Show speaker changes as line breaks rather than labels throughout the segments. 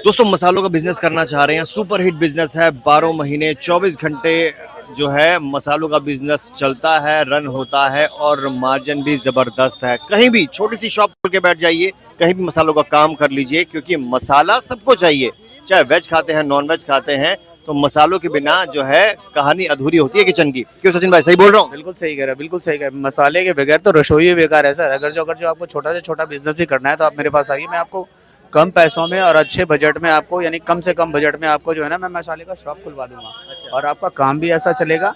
दोस्तों मसालों का बिजनेस करना चाह रहे हैं, सुपर हिट बिजनेस है, 12 महीने 24 घंटे जो है मसालों का बिजनेस चलता है, रन होता है और मार्जिन भी जबरदस्त है। कहीं भी छोटी सी शॉप खोल के बैठ जाइए, कहीं भी मसालों का काम कर लीजिए, क्योंकि मसाला सबको चाहिए। चाहे वेज खाते हैं, नॉन वेज खाते हैं, तो मसालों के बिना जो है कहानी अधूरी होती है किचन की। क्यों सचिन भाई, सही बोल रहा हूँ?
बिल्कुल सही कह रहे हैं, बिल्कुल सही कह रहे हैं। मसाले के बगैर तो रसोई ही बेकार है सर। अगर जो आपको छोटा से छोटा बिजनेस भी करना है तो आप मेरे पास आइए, मैं आपको कम पैसों में और अच्छे बजट में आपको, यानी कम से कम बजट में आपको जो है ना, मैं मसाले का शॉप खुलवा दूंगा। और आपका काम भी ऐसा चलेगा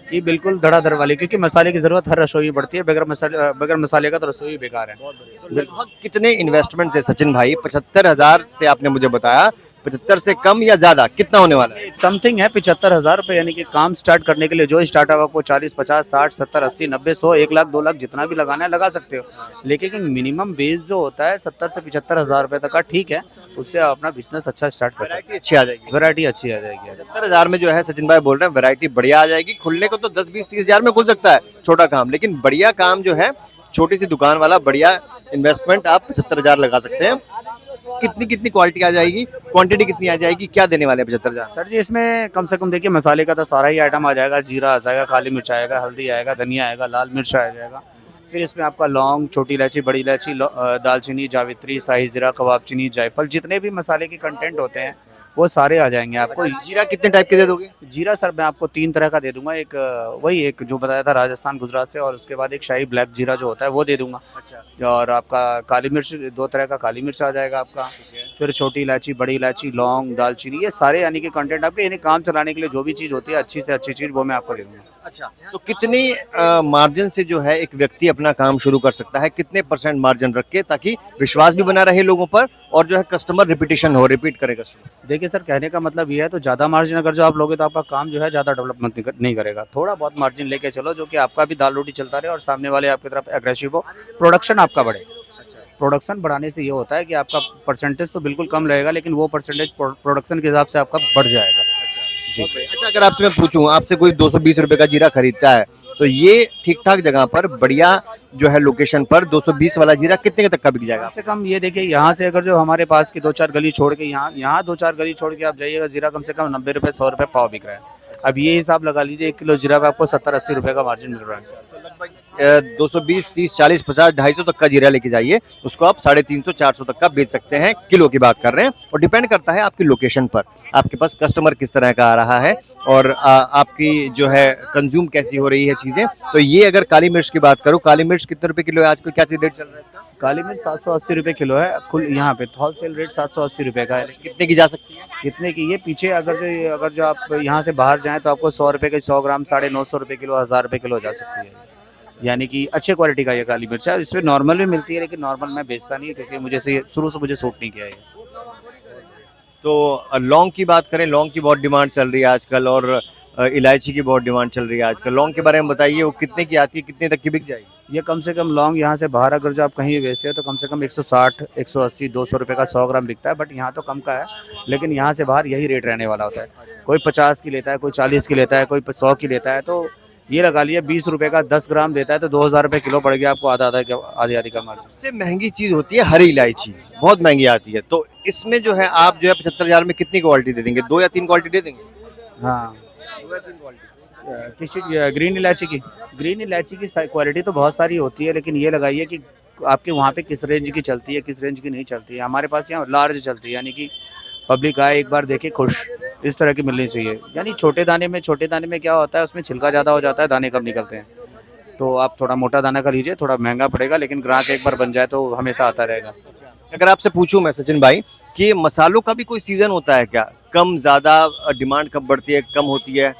कि बिल्कुल धड़ाधड़ वाली, क्योंकि मसाले की जरूरत हर रसोई में पड़ती है। बगैर मसाले का तो रसोई बेकार है।
तो लगभग कितने इन्वेस्टमेंट है सचिन भाई? 75,000 से आपने मुझे बताया, 75 से कम या ज्यादा कितना होने वाला है?
समथिंग है 75,000 रुपये, यानी कि काम स्टार्ट करने के लिए जो स्टार्टअप आपको 40, 50, 60, 70, 80, 90, 100, 1 लाख, 2 लाख जितना भी लगाना है लगा सकते हो। लेकिन मिनिमम बेस जो होता है 70 से 75,000 रुपये तक का, ठीक है। उससे आप अपना बिजनेस अच्छा स्टार्ट कर सकते
वैरायटी अच्छी आ जाएगी।
हैं। वैरायटी अच्छी आ जाएगी।
75,000 में जो है सचिन भाई बोल रहे हैं वैरायटी बढ़िया आ जाएगी। खुलने को तो 10, 20, 30,000 में खुल सकता है छोटा काम, लेकिन बढ़िया काम जो है, छोटी सी दुकान वाला बढ़िया इन्वेस्टमेंट आप 75,000 लगा सकते हैं। कितनी कितनी क्वालिटी आ जाएगी, क्वांटिटी कितनी आ जाएगी, क्या देने वाले हैं 75,000?
सर जी, इसमें कम से कम देखिए, मसाले का तो सारा ही आइटम आ जाएगा। जीरा आ जाएगा, काली मिर्च आएगा, हल्दी आएगा, धनिया आएगा, लाल मिर्च आ जाएगा। फिर इसमें आपका लौंग, छोटी इलायची, बड़ी इलायची, दालचीनी, जावित्री, शाही जीरा, कबाब चीनी, जायफल, जितने भी मसाले के कंटेंट होते हैं वो सारे आ जाएंगे आपको।
जीरा कितने टाइप के दे दोगे?
जीरा सर मैं आपको 3 तरह का दे दूंगा। एक वही एक जो बताया था राजस्थान गुजरात से, और उसके बाद एक शाही ब्लैक जीरा जो होता है वो दे दूंगा।
अच्छा।
और आपका काली मिर्च, 2 तरह का काली मिर्च आ जाएगा आपका। फिर छोटी इलायची, बड़ी इलायची, लौंग, दालचीनी, ये सारे यानी कि कंटेंट आपके, यानी काम चलाने के लिए जो भी चीज़ होती है अच्छी से अच्छी चीज़, वो मैं आपको दे दूंगा।
अच्छा, तो कितनी मार्जिन से जो है एक व्यक्ति अपना काम शुरू कर सकता है? कितने परसेंट मार्जिन रख के, ताकि विश्वास भी बना रहे लोगों पर और जो है कस्टमर रिपीटेशन हो, रिपीट करे कस्टमर?
देखिए सर, कहने का मतलब ये है, तो ज़्यादा मार्जिन अगर जो आप लोगे तो आपका काम जो है ज़्यादा डेवलपमेंट नहीं करेगा। थोड़ा बहुत मार्जिन लेके चलो, जो कि आपका भी दाल रोटी चलता रहे और सामने वाले आपकी तरफ एग्रेसिव हो, प्रोडक्शन आपका बढ़े। प्रोडक्शन बढ़ाने से ये होता है कि आपका परसेंटेज तो बिल्कुल कम रहेगा, लेकिन वो परसेंटेज प्रोडक्शन के हिसाब से आपका बढ़ जाएगा। जी।
अच्छा, अगर आपसे मैं पूछूं, आपसे कोई 220 रुपए का जीरा खरीदता है, तो ये ठीक ठाक जगह पर बढ़िया जो है लोकेशन पर 220 वाला जीरा कितने तक का बिक जाएगा?
कम से कम ये देखिए, यहाँ से अगर जो हमारे पास की 2-4 गली छोड़ के, यहाँ 2-4 गली छोड़ के आप जाइएगा, जीरा कम से कम 90 रुपए, 100 रुपए पाव बिक रहा है। अब ये हिसाब लगा लीजिए, 1 किलो जीरा पे आपको 70-80 रुपए का मार्जिन मिल रहा है।
220, 30, 40, 50, 250 तक का जीरा लेके जाइए, उसको आप 350, 400 तक का बेच सकते हैं। किलो की बात कर रहे हैं, और डिपेंड करता है आपकी लोकेशन पर, आपके पास कस्टमर किस तरह का आ रहा है और आपकी जो है कंज्यूम कैसी हो रही है चीजें। तो ये अगर काली मिर्च की बात करूं, काली मिर्च कितने रुपए किलो है आजकल, क्या रेट चल रहा है इसका?
काली मिर्च 780 रुपए किलो है कुल, यहाँ पे होलसेल रेट 780 रुपए का है।
कितने की जा सकती है?
कितने की, ये पीछे अगर जो आप यहाँ से बाहर जाएं तो आपको 100 रुपए के 100 ग्राम 950 रुपए किलो, 1000 रुपए किलो जा सकती है। यानी कि अच्छे क्वालिटी का ये काली मिर्च है। इसमें नॉर्मल भी मिलती है, लेकिन नॉर्मल मैं बेचता नहीं है, क्योंकि मुझे से शुरू से मुझे सूट नहीं किया है।
तो लौंग की बात करें, लौंग की बहुत डिमांड चल रही है आजकल, और इलायची की बहुत डिमांड चल रही है आजकल। लौंग के बारे में बताइए, वो कितने की आती है, कितने तक की बिक जाएगी?
ये कम से कम लौंग यहाँ से बाहर अगर जो आप कहीं भी बेचते हो तो कम से कम 160, 180, 200 रुपए का 100 ग्राम बिकता है। बट यहाँ तो कम का है, लेकिन यहाँ से बाहर यही रेट रहने वाला होता है। कोई 50 की लेता है, कोई 40 की लेता है, कोई 100 की लेता है। तो ये लगा लिए 20 रुपए का 10 ग्राम देता है, तो 2000 रुपए किलो पड़ गया आपको, आधी आधी का मार्जिन।
सबसे महंगी चीज होती है हरी इलायची, बहुत महंगी आती है। तो इसमें जो है आप जो है 75,000 में कितनी क्वालिटी दे देंगे? 2 या 3 क्वालिटी दे देंगे?
हाँ।
2 या 3 क्वालिटी।
किस चीज़ की? ग्रीन इलायची की क्वालिटी तो बहुत सारी होती है, लेकिन ये लगाइए कि आपके वहाँ पे किस रेंज की चलती है, किस रेंज की नहीं चलती है। हमारे पास यहाँ लार्ज चलती है, यानी कि पब्लिक आए, एक बार देखे, खुश, इस तरह की मिलनी चाहिए। यानी छोटे दाने में क्या होता है, उसमें छिलका ज़्यादा हो जाता है, दाने कम निकलते हैं। तो आप थोड़ा मोटा दाना का लीजिए, थोड़ा महंगा पड़ेगा, लेकिन ग्राहक एक बार बन जाए तो हमेशा आता रहेगा।
अगर आपसे पूछूं मैं सचिन भाई कि मसालों का भी कोई सीजन होता है क्या? कम ज्यादा डिमांड कब बढ़ती है, कम होती है,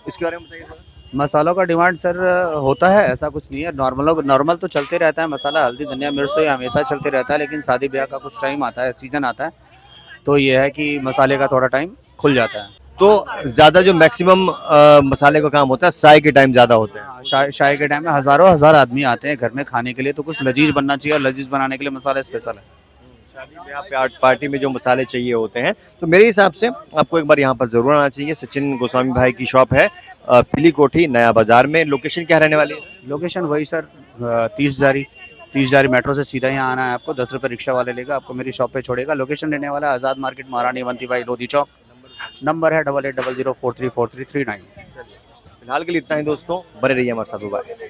इसके बारे में बताइए थोड़ा।
मसालों का डिमांड सर होता है, ऐसा कुछ नहीं है। नॉर्मल तो चलते रहता है मसाला, हल्दी, धनिया, मिर्च तो ये हमेशा चलते रहता है। लेकिन शादी ब्याह का कुछ टाइम आता है, सीजन आता है, तो ये है कि मसाले का थोड़ा टाइम खुल जाता है।
तो ज्यादा जो मैक्सिमम मसाले का काम होता है, चाय के टाइम ज्यादा होता है।
शादी के टाइम में हजारों हजार आदमी आते हैं घर में खाने के लिए, तो कुछ लजीज बनना चाहिए, और लजीज बनाने के लिए मसाला स्पेशल है।
शादी ब्याह पार्टी में जो मसाले चाहिए होते हैं, तो मेरे हिसाब से आपको एक बार यहाँ पर जरूर आना चाहिए। सचिन गोस्वामी भाई की शॉप है पीली कोठी, नया बाजार में। लोकेशन क्या रहने वाली है?
लोकेशन वही सर, 30 जारी। 30 हज़ार मेट्रो से सीधा यहाँ आना है आपको, 10 रुपये रिक्शा वाले लेगा, आपको मेरी शॉप पे छोड़ेगा। लोकेशन रहने वाला है आज़ाद मार्केट, महारानी Avanti by, Lodhi Chowk. Number है 8800434339।
फिलहाल के लिए इतना ही दोस्तों, बने रहिए हमारे साथ। बाय।